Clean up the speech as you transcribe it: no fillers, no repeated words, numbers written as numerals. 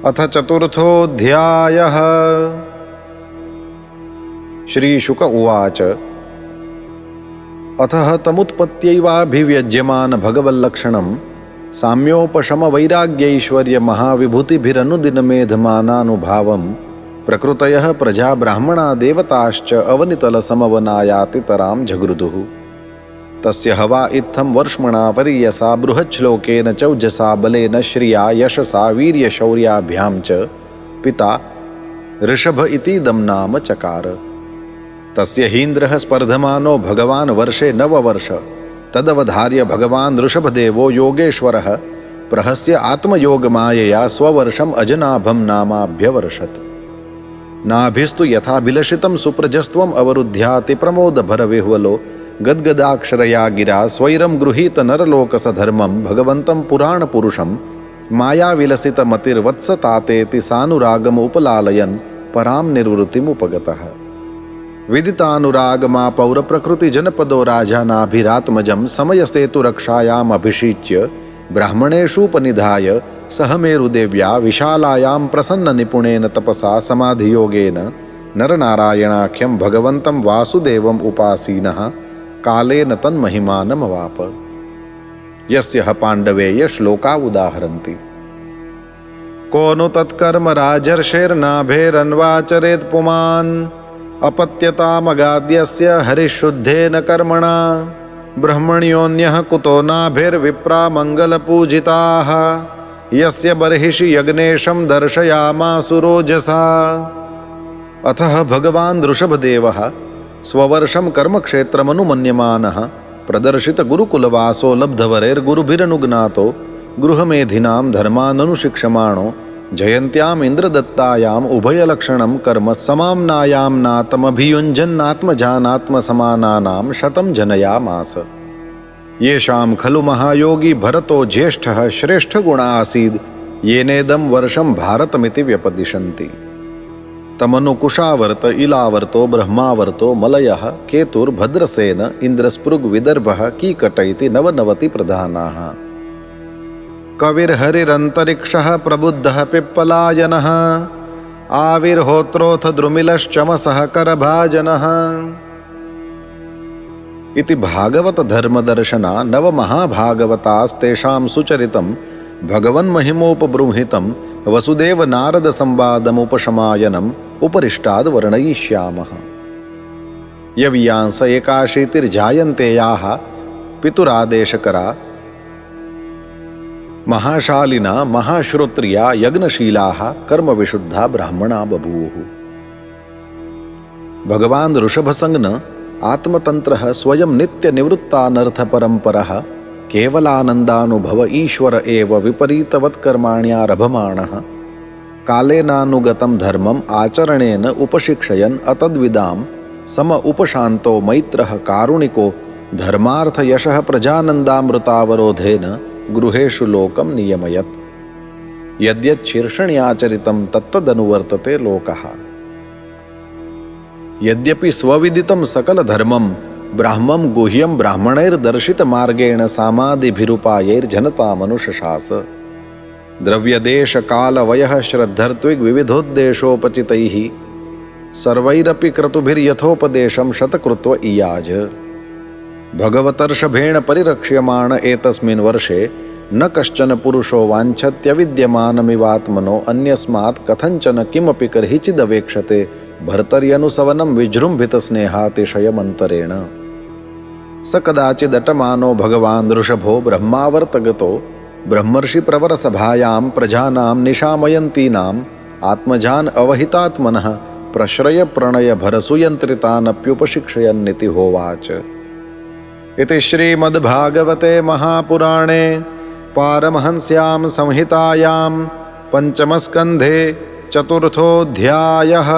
अथ चतुर्थोऽध्यायः। श्रीशुक उवाच। अथः तमुत्पत्त्यैवाभिव्यज्यमान भगवल्लक्षणं साम्योपशमवैराग्यैश्वर्यमहाविभूतिभिरनुदिनमेधमानानुभावं प्रकृतयः प्रजा ब्राह्मणा देवताश्च अवनितलसमवनायातितरां जगृदुः। तस्य हवा इत्थं वर्ष्मणा वरीयसा बृहच्छ्लोकेन चौजसा बलेन श्रिया यशसा वीर्यशौर्याभ्यां च पिता ऋषभ इतीदं नाम चकार। तस्य हीन्द्रः स्पर्धमानो भगवान् वर्षे 9 वर्ष। तदवधार्य भगवान् ऋषभदेवो योगेश्वरः प्रहस्य आत्मयोगमायया स्ववर्षम् अजनाभं नामाभ्यवर्षत्। नाभिस्तु यथाभिलषितं सुप्रजस्त्वम् अवरुध्याति प्रमोदभरविह्वलो गद्गदाक्षरया गिरा स्वैरं गृहीत नरलोकसधर्मं भगवन्तं पुराणपुरुषं मायाविलसितमतिर्वत्सतातेति सानुरागमुपलालयन् परां निर्वृत्तिमुपगतः। विदितानुरागमा पौरप्रकृतिजनपदो राजानाभिरात्मजं समयसेतुरक्षायामभिषिच्य ब्राह्मणेषूपनिधाय सह मेरुदेव्या विशालायां प्रसन्ननिपुणेन तपसा समाधियोगेन नरनारायणाख्यं भगवन्तं वासुदेवम् उपासीनः कालेन तन्महिमानमवाप। यस्य पाण्डवेय श्लोका उदाहरन्ति। को नु तत्कर्म राजर्षेर्नाभेरन्वाचरेत् पुमान् अपत्यतामगाद्यस्य हरिशुद्धेन कर्मणा ब्रह्मण्योऽन्यः कुतो नाभिर्विप्रा मङ्गलपूजिताः यस्य बर्हिषि यज्ञेशं दर्शयामासुरोजसा। अतः भगवान् ऋषभदेवः स्ववर्षं कर्मक्षेत्रमनुमन्यमानः प्रदर्शितगुरुकुलवासो लब्धवरैर्गुरुभिरनुज्ञातो गृहमेधिनां धर्माननुशिक्षमाणो जयन्त्याम् इन्द्रदत्तायाम् उभयलक्षणं कर्म समाम्नायाम्नातमभियुञ्जन्नात्मजानात्मसमानानां 100 जनयामास। येषां खलु महायोगी भरतो ज्येष्ठः श्रेष्ठगुणा आसीद् येनेदं वर्षं भारतमिति व्यपदिशन्ति। तमनुकुशावर्त इलावर्तो ब्रह्मावर्तो मलयः केतुर्भद्रसेन इन्द्रस्पृग्विदर्भः कीकट इति 99 प्रधानाः। कविर्हरिरन्तरिक्षः प्रबुद्धः पिप्पलायनः आविर्होत्रोऽथ द्रुमिलश्चमसः करभाजनः इति भागवत धर्मदर्शना 9 महाभागवतास्तेषां सुचरितं भगवन्महिमोपबृंहितं वसुदेव नारद संवादमुपशमायनम् उपरिष्टाद् वर्णयिष्यामः। यवियांस 81 याः पितुरादेशकरा महाशालिना महाश्रोत्रिया यज्ञशीलाः कर्मविशुद्धा ब्राह्मणा बभूवुः। भगवान् ऋषभसंज्ञ आत्मतन्त्रः स्वयं नित्यनिवृत्तानर्थपरम्परः केवलानन्दानुभव ईश्वर एव विपरीतवत्कर्माण्यारभमाणः कालेनानुगतं धर्मम् आचरणेन उपशिक्षयन् अतद्विदां सम उपशान्तो मैत्रः कारुणिको धर्मार्थयशः प्रजानन्दामृतावरोधेन गृहेषु लोकं नियमयत्। यद्यच्छीर्षण्याचरितं तत्तदनुवर्तते लोकः। यद्यपि स्वविदितं सकलधर्मं ब्राह्मं गुह्यं ब्राह्मणैर्दर्शितमार्गेण सामादिभिरुपायैर्जनतामनुशशास। द्रव्यदेशकालवयः श्रद्धर्त्विग्विविधोद्देशोपचितैः सर्वैरपि क्रतुभिर्यथोपदेशं शतकृत्व इयाज। भगवतर्षभेण परिरक्ष्यमाण एतस्मिन् वर्षे न कश्चन पुरुषो वाञ्छत्यविद्यमानमिवात्मनो अन्यस्मात् कथञ्चन किमपि कर्हिचिदवेक्षते भर्तर्यनुसवनं विजृम्भितस्नेहातिशयमन्तरेण। स कदाचिदटमानो भगवान् ऋषभो ब्रह्मावर्तगतो ब्रह्मर्षिप्रवरसभायां प्रजानां निशामयन्तीनाम् आत्मजान् अवहितात्मनः प्रश्रयप्रणयभरसुयन्त्रितानप्युपशिक्षयन्निति होवाच। इति श्रीमद्भागवते महापुराणे पारमहंस्यां संहितायां 5मस्कन्धे 4थोऽध्यायः।